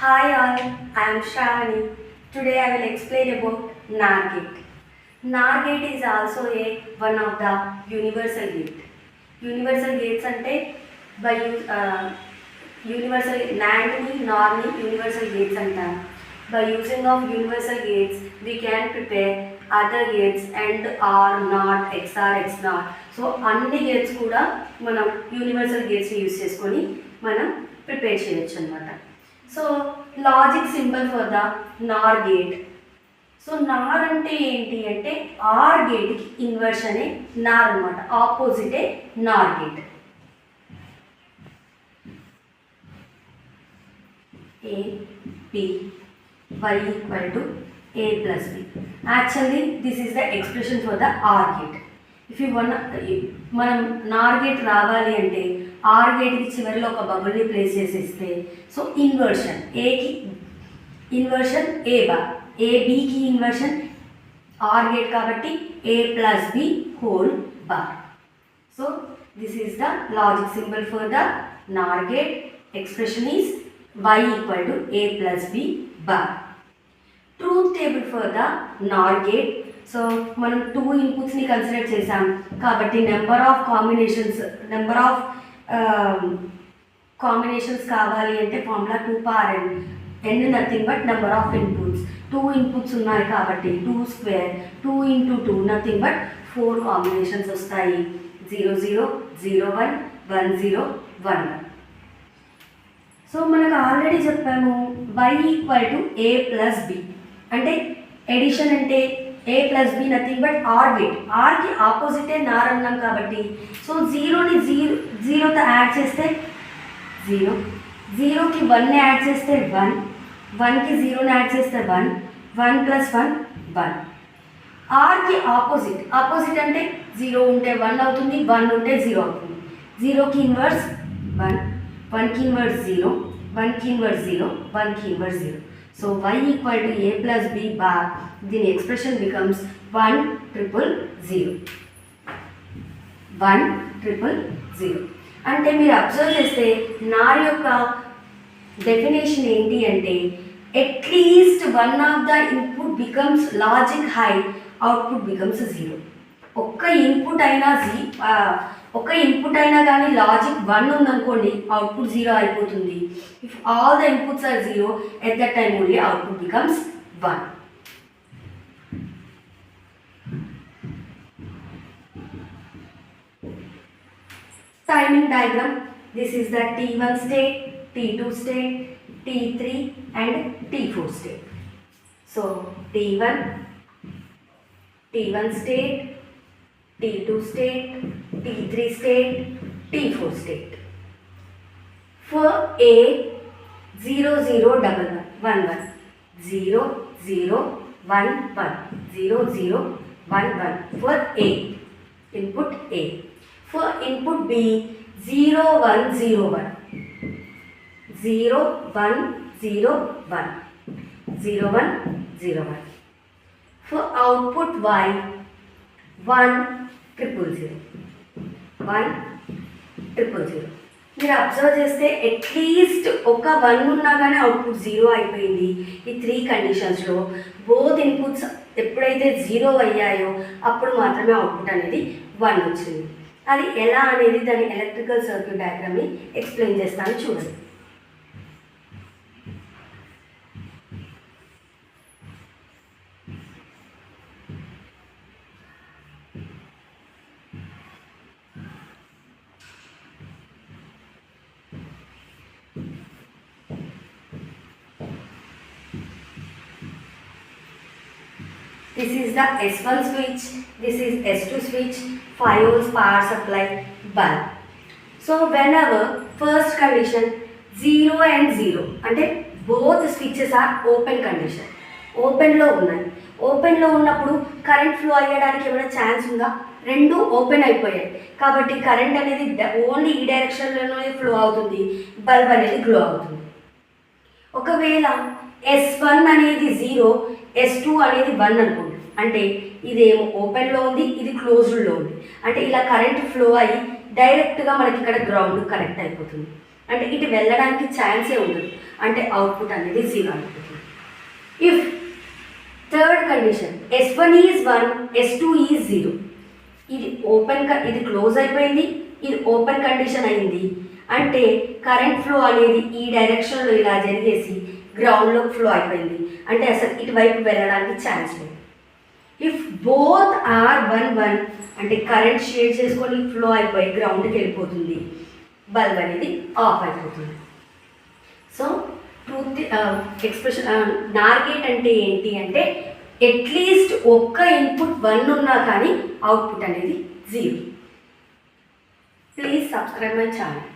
Hi all, I am Shravani. Today I will explain about NAR gate. NAR gate is also one of the universal gate. Universal gates ante by universal NAND ni NOR ni universal gates antaru. By using of universal gates we can prepare other gates and or not XR X not. So అన్ని gates కూడా మనం universal gates ని use చేసుకొని మనం prepare చేయొచ్చు అన్నమాట. So logic symbol for the NOR gate. So నార్ అంటే ఏంటి అంటే ఆర్ గేట్కి ఇన్వర్స్ అనే నార్ అనమాట, ఆపోజిటే NOR gate. A B Y equal to A plus B. Actually this is the expression for the OR gate. If you మనం NOR gate రావాలి అంటే OR గేట్కి చివరిలో ఒక బబుల్ని ప్లేస్ చేసేస్తే సో ఇన్వర్షన్ ఏకి ఇన్వర్షన్ ఏ బార్, ఏబికి ఇన్వర్షన్ ఆర్ గేట్ కాబట్టి A plus B whole bar. So this is the logic symbol for the NOR gate. Expression is y equal to A plus B bar. Truth table for the NOR gate. So మనం 2 ఇన్పుట్స్ని consider చేసాం కాబట్టి number of combinations కావాలి అంటే formula 2 power n. n nothing but number of inputs. 2 inputs ఉన్నాయి కాబట్టి 2 square, 2 into 2 nothing but 4 combinations వస్తాయి. 0 0 0 1 1 0 1 1. So మనకు already చెప్పాము y equal to A plus B అంటే ఎడిషన్ అంటే A plus B nothing but OR gate. ఆర్కి ఆపోజిటే NOR అన్నాం కాబట్టి సో జీరోని జీరోతో యాడ్ చేస్తే 0, 0కి 1ని యాడ్ చేస్తే 1, 1కి 0ని యాడ్ చేస్తే 1, 1 ప్లస్ 1 1. ఆర్కి ఆపోజిట్ అంటే 0 ఉంటే 1 అవుతుంది, 1 ఉంటే 0 అవుతుంది. 0కి ఇన్వర్స్ 1, 1కి ఇన్వర్స్ 0, 1కి ఇన్వర్స్ 0, 1కి inverse 0. So y equal to a plus b bar, the expression becomes 1 triple 0. 1 triple 0. అంటే మీరు అబ్జర్వ్ చేస్తే నార్ యొక్క డెఫినేషన్ ఏంటి అంటే at least one of the input becomes logic high, output becomes 0. ఒక్క ఇన్పుట్ అయినా కానీ లాజిక్ 1 ఉందనుకోండి అవుట్పుట్ 0 అయిపోతుంది. If all the inputs are 0 at that time only output becomes 1. Timing diagram. This is the T1 state, T2 state, T3 and T4 state. So T1 state, T2 state, T3 state, T4 state. For A 0 0 1 1 0 0 1 1 0 0 1 1 for A, input A. For input B 0 1 0 1 0 1 0 1 0 1 0 1. For output Y 1 0 0 1 0 0. మీరు observe చేస్తే at least ఒక 1 ఉన్నా కానీ output 0 అయిపోయింది. ఈ 3 కండిషన్స్లో both inputs ఎప్పుడైతే 0 అయ్యాయో అప్పుడు మాత్రమే అవుట్పుట్ అనేది 1 వచ్చింది. అది ఎలా అనేది దాని ఎలక్ట్రికల్ సర్క్యూట్ డయాగ్రామ్ని ఎక్స్ప్లెయిన్ చేస్తాను చూడండి. This is the S1 switch, this is S2 switch, 5 volts power supply bulb. So whenever first condition 0 and 0 అంటే both switches are open condition, ఓపెన్లో ఉన్నాయి. ఓపెన్లో ఉన్నప్పుడు కరెంట్ ఫ్లో అయ్యడానికి ఏమైనా ఛాన్స్ ఉందా? రెండు ఓపెన్ అయిపోయాయి కాబట్టి కరెంట్ అనేది ఓన్లీ ఈ డైరెక్షన్లోనే ఫ్లో అవుతుంది, బల్బ్ అనేది గ్లో అవుతుంది. ఒకవేళ S1 అనేది 0, S2 అనేది 1 అనుకోండి, అంటే ఇదేమో ఓపెన్లో ఉంది, ఇది క్లోజ్డ్లో ఉంది. అంటే ఇలా కరెంట్ ఫ్లో అయ్యి డైరెక్ట్గా మనకి ఇక్కడ గ్రౌండ్ కనెక్ట్ అయిపోతుంది. అంటే ఇటు వెళ్ళడానికి ఛాన్సే ఉండదు. అంటే అవుట్పుట్ అనేది 0 అయిపోతుంది. If third condition S1 is 1, S2 is 0, ఇది ఇది క్లోజ్ అయిపోయింది, ఇది ఓపెన్ కండిషన్ అయింది. అంటే కరెంట్ ఫ్లో అనేది ఈ డైరెక్షన్లో ఇలా జరిగేసి గ్రౌండ్లోకి ఫ్లో అయిపోయింది. అంటే అసలు ఇటువైపు వెళ్ళడానికి ఛాన్స్ లేదు. ఇఫ్ బోత్ ఆర్ 1 1 అంటే కరెంట్ షేర్ చేసుకొని ఫ్లో అయిపోయి గ్రౌండ్కి వెళ్ళిపోతుంది, బల్బ్ అనేది ఆఫ్ అయిపోతుంది. సో ట్రూత్ ఎక్స్ప్రెషన్ నార్ గేట్ అంటే ఏంటి అంటే అట్లీస్ట్ ఒక్క ఇన్పుట్ 1 ఉన్నా కానీ అవుట్పుట్ అనేది 0. Please subscribe my channel.